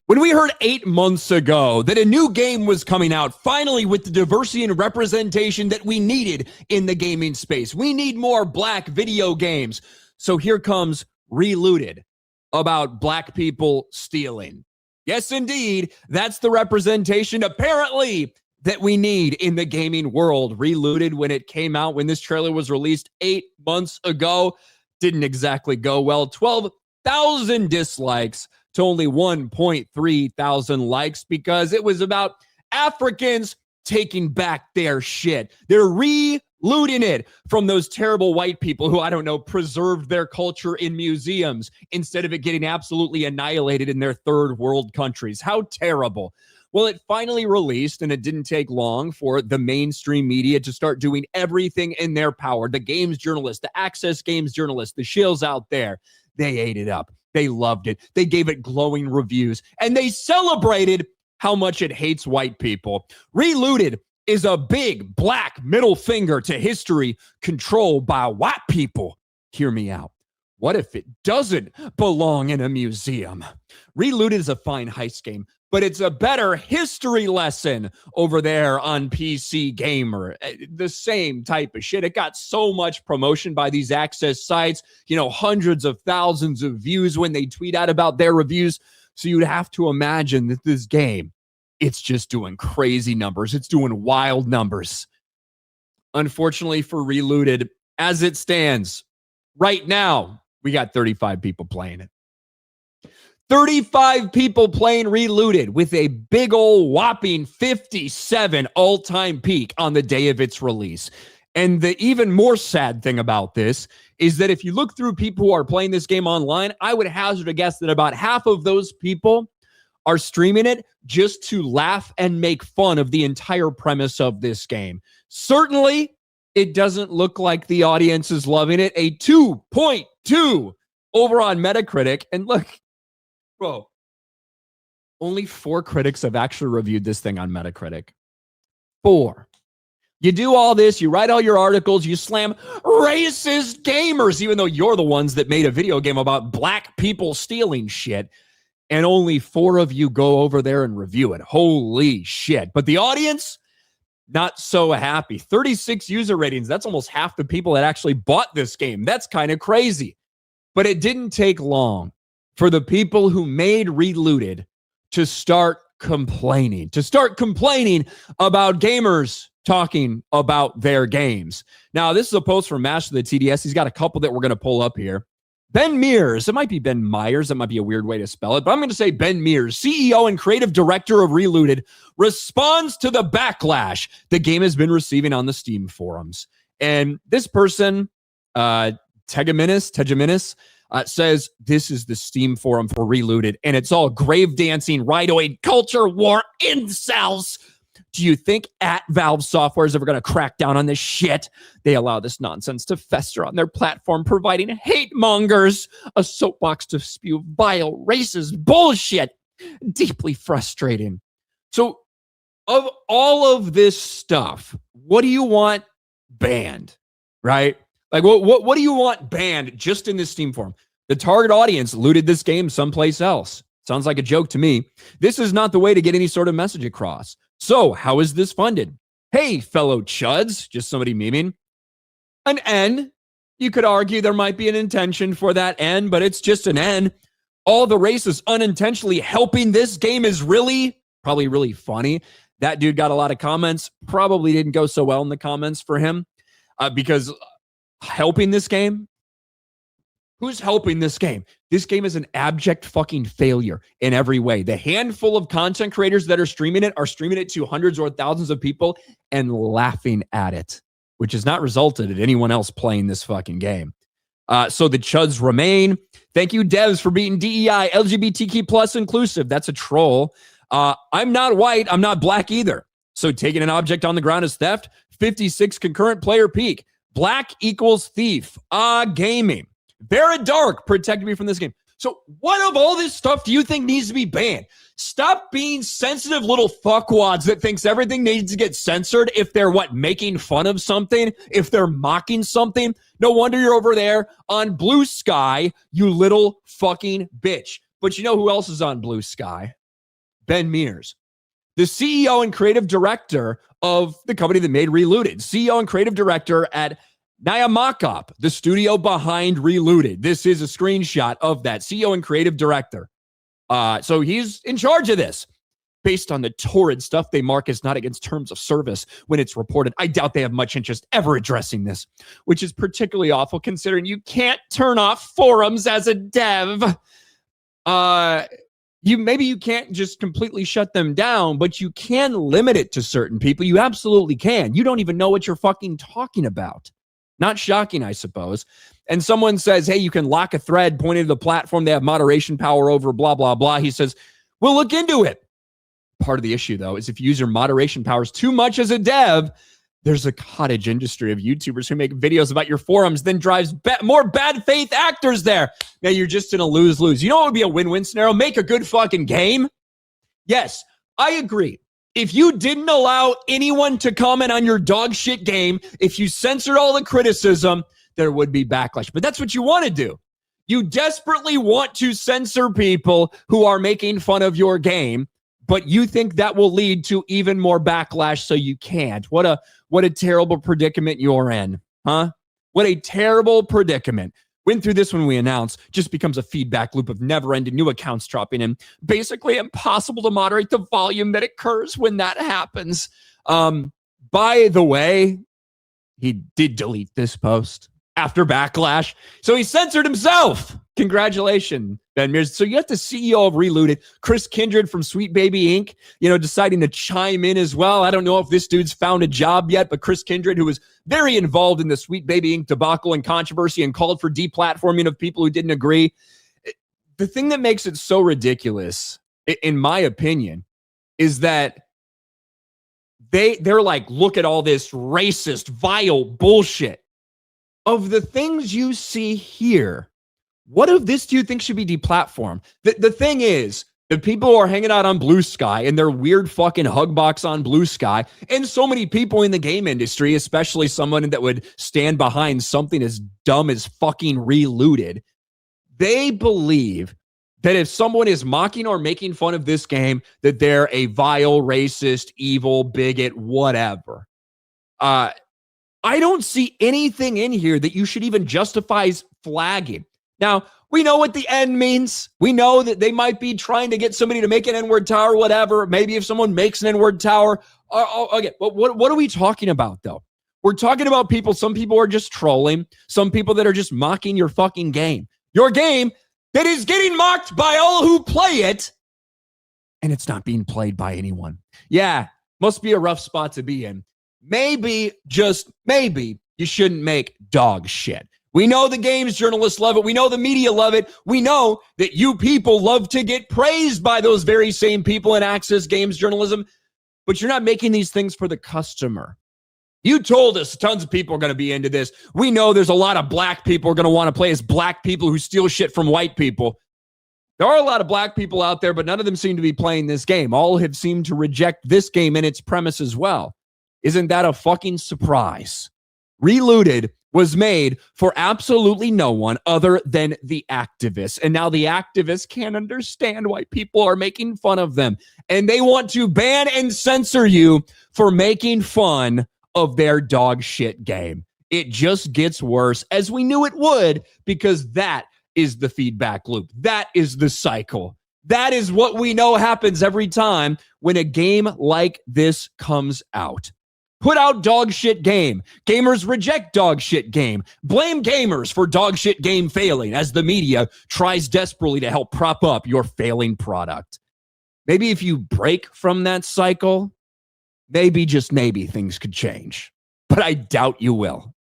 When we heard 8 months ago that a new game was coming out, finally with the diversity and representation that we needed in the gaming space. We need more black video games. So here comes Relooted, about black people stealing. Yes, indeed, that's the representation, apparently, that we need in the gaming world. Relooted, when it came out, when this trailer was released 8 months ago, didn't exactly go well. 12,000 dislikes to only 1.3 thousand likes because it was about Africans taking back their shit. They're relooting it from those terrible white people who, I don't know, preserved their culture in museums instead of it getting absolutely annihilated in their third world countries. How terrible. Well, it finally released, and it didn't take long for the mainstream media to start doing everything in their power. The games journalists, the Access Games journalists, the shills out there, they ate it up. They loved it. They gave it glowing reviews, and they celebrated how much it hates white people. Relooted is a big black middle finger to history controlled by white people. Hear me out. What if it doesn't belong in a museum? Relooted is a fine heist game, but it's a better history lesson over there on PC Gamer. The same type of shit. It got so much promotion by these access sites, hundreds of thousands of views when they tweet out about their reviews. So you'd have to imagine that this game, it's just doing crazy numbers. It's doing wild numbers. Unfortunately for Relooted, as it stands right now, we got 35 people playing it. 35 people playing Relooted with a big old whopping 57 all-time peak on the day of its release. And the even more sad thing about this is that if you look through people who are playing this game online, I would hazard a guess that about half of those people are streaming it just to laugh and make fun of the entire premise of this game. Certainly, it doesn't look like the audience is loving it. A 2.2 over on Metacritic. And look, bro, only 4 critics have actually reviewed this thing on Metacritic. 4. You do all this, you write all your articles, you slam racist gamers, even though you're the ones that made a video game about black people stealing shit, and only 4 of you go over there and review it. Holy shit. But the audience, not so happy. 36 user ratings. That's almost half the people that actually bought this game. That's kind of crazy. But it didn't take long for the people who made Relooted to start complaining about gamers talking about their games. Now, this is a post from Master of the TDS. He's got a couple that we're going to pull up here. Ben Mears, it might be Ben Myers, that might be a weird way to spell it, but I'm going to say Ben Mears, CEO and creative director of Relooted, responds to the backlash the game has been receiving on the Steam forums. And this person, Tegeminis, says this is the Steam forum for Relooted, and it's all grave dancing, rhinoid culture war incels. Do you think Valve Software is ever going to crack down on this shit? They allow this nonsense to fester on their platform, providing hate mongers a soapbox to spew vile, racist bullshit. Deeply frustrating. So, of all of this stuff, what do you want banned, right? Like, what do you want banned just in this Steam forum? The target audience looted this game someplace else. Sounds like a joke to me. This is not the way to get any sort of message across. So, how is this funded? Hey, fellow chuds, just somebody memeing. An N. You could argue there might be an intention for that N, but it's just an N. All the racists unintentionally helping this game is probably really funny. That dude got a lot of comments. Probably didn't go so well in the comments for him because helping this game? Who's helping this game? This game is an abject fucking failure in every way. The handful of content creators that are streaming it to hundreds or thousands of people and laughing at it, which has not resulted in anyone else playing this fucking game. So the chuds remain. Thank you, devs, for being DEI, LGBTQ plus inclusive. That's a troll. I'm not white. I'm not black either. So taking an object on the ground is theft. 56 concurrent player peak. Black equals thief. Gaming. Very dark protected me from this game. So what of all this stuff do you think needs to be banned? Stop being sensitive little fuckwads that thinks everything needs to get censored if they're, making fun of something, if they're mocking something. No wonder you're over there on Blue Sky, you little fucking bitch. But you know who else is on Blue Sky? Ben Mears, the CEO and creative director of the company that made Relooted, CEO and creative director at Nyamakop, the studio behind Relooted. This is a screenshot of that CEO and creative director. So he's in charge of this. Based on the torrid stuff they mark as not against terms of service when it's reported, I doubt they have much interest ever addressing this, which is particularly awful considering you can't turn off forums as a dev. Maybe you can't just completely shut them down, but you can limit it to certain people. You absolutely can. You don't even know what you're fucking talking about. Not shocking, I suppose. And someone says, hey, you can lock a thread pointing to the platform they have moderation power over, blah, blah, blah. He says, we'll look into it. Part of the issue, though, is if you use your moderation powers too much as a dev, there's a cottage industry of YouTubers who make videos about your forums, then drives more bad faith actors there. Now you're just in a lose-lose. You know what would be a win-win scenario? Make a good fucking game. Yes, I agree. If you didn't allow anyone to comment on your dog shit game, if you censored all the criticism, there would be backlash. But that's what you want to do. You desperately want to censor people who are making fun of your game, but you think that will lead to even more backlash, so you can't. What a terrible predicament you're in, huh? What a terrible predicament. Went through this when we announced, just becomes a feedback loop of never-ending new accounts dropping in. Basically impossible to moderate the volume that occurs when that happens. By the way, he did delete this post after backlash, so he censored himself. Congratulations, Ben Mears. So you have the CEO of Relooted, Chris Kindred from Sweet Baby Inc., deciding to chime in as well. I don't know if this dude's found a job yet, but Chris Kindred, who was very involved in the Sweet Baby Inc. debacle and controversy and called for deplatforming of people who didn't agree. The thing that makes it so ridiculous, in my opinion, is that they're like, look at all this racist, vile bullshit. Of the things you see here, what of this do you think should be deplatformed? The thing is, the people who are hanging out on Blue Sky and their weird fucking hug box on Blue Sky, and so many people in the game industry, especially someone that would stand behind something as dumb as fucking Relooted, they believe that if someone is mocking or making fun of this game, that they're a vile, racist, evil, bigot, whatever. I don't see anything in here that you should even justify flagging. Now, we know what the end means. We know that they might be trying to get somebody to make an N-word tower, whatever. Maybe if someone makes an N-word tower. Okay, but what are we talking about, though? We're talking about people. Some people are just trolling. Some people that are just mocking your fucking game. Your game that is getting mocked by all who play it, and it's not being played by anyone. Yeah, must be a rough spot to be in. Maybe, just maybe, you shouldn't make dog shit. We know the games journalists love it. We know the media love it. We know that you people love to get praised by those very same people in access games journalism, but you're not making these things for the customer. You told us tons of people are going to be into this. We know there's a lot of black people who are going to want to play as black people who steal shit from white people. There are a lot of black people out there, but none of them seem to be playing this game. All have seemed to reject this game and its premise as well. Isn't that a fucking surprise? Relooted was made for absolutely no one other than the activists. And now the activists can't understand why people are making fun of them. And they want to ban and censor you for making fun of their dog shit game. It just gets worse, as we knew it would, because that is the feedback loop. That is the cycle. That is what we know happens every time when a game like this comes out. Put out dog shit game. Gamers reject dog shit game. Blame gamers for dog shit game failing as the media tries desperately to help prop up your failing product. Maybe if you break from that cycle, maybe, just maybe, things could change. But I doubt you will.